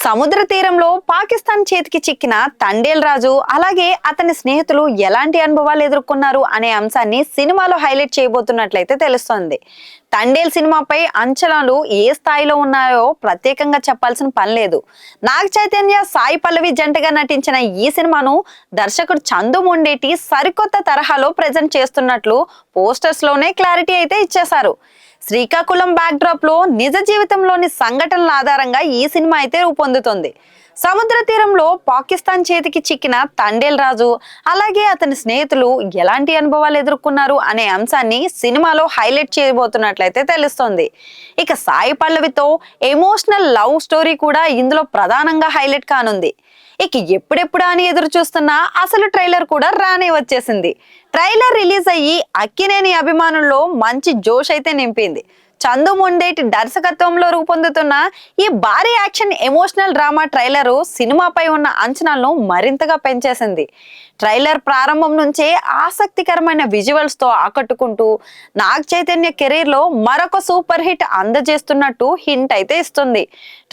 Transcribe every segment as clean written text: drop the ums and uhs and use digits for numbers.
సముద్ర తీరంలో పాకిస్తాన్ చేతికి చిక్కిన తండేల్ రాజు అలాగే అతని స్నేహితులు ఎలాంటి అనుభవాలు ఎదుర్కొన్నారు అనే అంశాన్ని సినిమాలో హైలైట్ చేయబోతున్నట్లయితే తెలుస్తోంది. తండేల్ సినిమాపై అంచనాలు ఏ స్థాయిలో ఉన్నాయో ప్రత్యేకంగా చెప్పాల్సిన పని లేదు. నాగ చైతన్య, సాయి పల్లవి జంటగా నటించిన ఈ సినిమాను దర్శకుడు చందు మొండేటి సరికొత్త తరహాలో ప్రెజెంట్ చేస్తున్నట్లు పోస్టర్స్ లోనే క్లారిటీ అయితే ఇచ్చేశారు. శ్రీకాకుళం బ్యాక్ డ్రాప్ లో నిజ జీవితంలోని సంఘటనల ఆధారంగా ఈ సినిమా అయితే రూపొందుతుంది. సముద్ర తీరంలో పాకిస్తాన్ చేతికి చిక్కిన తండేల్ రాజు అలాగే అతని స్నేహితులు ఎలాంటి అనుభవాలు ఎదుర్కొన్నారు అనే అంశాన్ని సినిమాలో హైలైట్ చేయబోతున్నట్లయితే తెలుస్తోంది. ఇక సాయి పల్లవితో ఎమోషనల్ లవ్ స్టోరీ కూడా ఇందులో ప్రధానంగా హైలైట్ కానుంది. ఇక ఎప్పుడెప్పుడా అని ఎదురు చూస్తున్న అసలు ట్రైలర్ కూడా రానే వచ్చేసింది. ట్రైలర్ రిలీజ్ అయ్యి అక్కినేని అభిమానుల్లో మంచి జోష్ అయితే నింపింది. చందు మొండేటి దర్శకత్వంలో రూపొందుతున్న ఈ భారీ యాక్షన్ ఎమోషనల్ డ్రామా ట్రైలర్ సినిమాపై ఉన్న అంచనాలను మరింతగా పెంచేసింది. ట్రైలర్ ప్రారంభం నుంచే ఆసక్తికరమైన విజువల్స్ తో ఆకట్టుకుంటూ నాగ చైతన్య కెరీర్ లో మరొక సూపర్ హిట్ అందజేస్తున్నట్టు హింట్ అయితే ఇస్తుంది.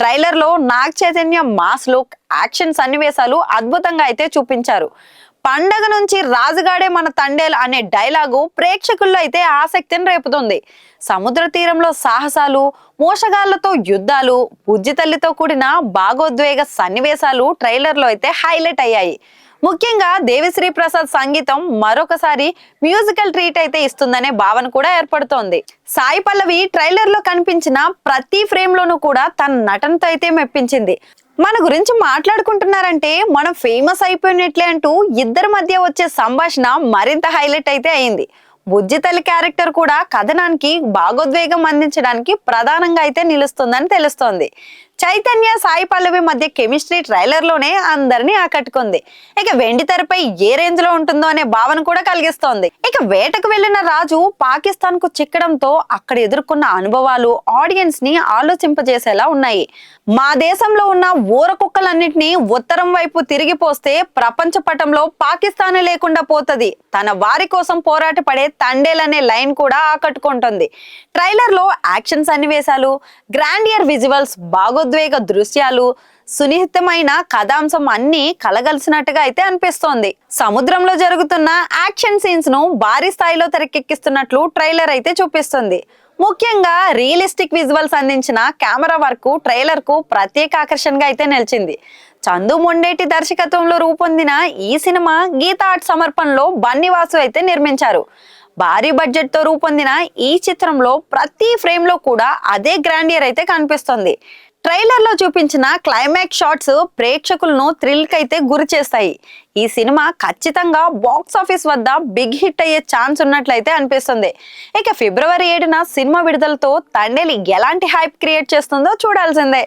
ట్రైలర్ లో Naga Chaitanya mass look, action సన్నివేశాలు అద్భుతంగా అయితే చూపించారు. పండగ నుంచి రాజుగాడే మన తండేల్ అనే డైలాగు ప్రేక్షకుల్లో అయితే ఆసక్తిని రేపుతుంది. సముద్ర తీరంలో సాహసాలు, మోసగాళ్లతో యుద్ధాలు, బుజ్జి తల్లితో కూడిన భాగోద్వేగ సన్నివేశాలు ట్రైలర్ లో అయితే హైలైట్ అయ్యాయి. ముఖ్యంగా దేవిశ్రీ ప్రసాద్ సంగీతం మరొకసారి మ్యూజికల్ ట్రీట్ అయితే ఇస్తుందనే భావన కూడా ఏర్పడుతోంది. సాయి పల్లవి ట్రైలర్ లో కనిపించిన ప్రతి ఫ్రేమ్ లోనూ కూడా తన నటనతో అయితే మెప్పించింది. మన గురించి మాట్లాడుకుంటున్నారంటే మనం ఫేమస్ అయిపోయినట్లే అంటూ ఇద్దరి మధ్య వచ్చే సంభాషణ మరింత హైలైట్ అయితే అయింది. బుజ్జి తల్లి క్యారెక్టర్ కూడా కథనానికి భాగోద్వేగం అందించడానికి ప్రధానంగా అయితే నిలుస్తుందని తెలుస్తోంది. చైతన్య, సాయి పల్లవి మధ్య కెమిస్ట్రీ ట్రైలర్ లోనే అందరినీ ఆకట్టుకుంది. ఇక వెండి తెరపై ఏ రేంజ్ లో ఉంటుందో అనే భావన కూడా కలిగిస్తోంది. ఇక వేటకు వెళ్లిన రాజు పాకిస్తాన్ కు చిక్కడంతో అక్కడ ఎదుర్కొన్న అనుభవాలు ఆడియన్స్ ని ఆలోచింపజేసేలా ఉన్నాయి. మా దేశంలో ఉన్న ఊర కుక్కలన్నింటినీ ఉత్తరం వైపు తిరిగిపోస్తే ప్రపంచ పటంలో పాకిస్తాన్ లేకుండా పోతది, తన వారి కోసం పోరాట పడే తండేల్ అనే లైన్ కూడా ఆకట్టుకుంటుంది. ట్రైలర్ లో యాక్షన్ సన్నివేశాలు, గ్రాండియర్ విజువల్స్, భాగోద్వేగ దృశ్యాలు, సున్నిహితమైన కథాంశం అన్ని కలగలిసినట్టుగా అయితే అనిపిస్తోంది. సముద్రంలో జరుగుతున్న యాక్షన్ సీన్స్ ను భారీ స్థాయిలో తెరకెక్కిస్తున్నట్లు ట్రైలర్ అయితే చూపిస్తుంది. ముఖ్యంగా రియలిస్టిక్ విజువల్స్ అందించిన కెమెరా వర్క్ ట్రైలర్ కు ప్రత్యేక ఆకర్షణగా అయితే నిలిచింది. చందు మొండేటి దర్శకత్వంలో రూపొందిన ఈ సినిమా గీతా ఆర్ట్ సమర్పణలో బన్నీవాసు అయితే నిర్మించారు. భారీ బడ్జెట్ తో రూపొందిన ఈ చిత్రంలో ప్రతి ఫ్రేమ్ లో కూడా అదే గ్రాండియర్ అయితే కనిపిస్తుంది. ట్రైలర్ లో చూపించిన క్లైమాక్స్ షాట్స్ ప్రేక్షకులను థ్రిల్ కి అయితే గురి చేస్తాయి. ఈ సినిమా ఖచ్చితంగా బాక్స్ ఆఫీస్ వద్ద బిగ్ హిట్ అయ్యే ఛాన్స్ ఉన్నట్లయితే అనిపిస్తుంది. ఇక ఫిబ్రవరి 7న సినిమా విడుదలతో తండేల్ ఎలాంటి హైప్ క్రియేట్ చేస్తుందో చూడాల్సిందే.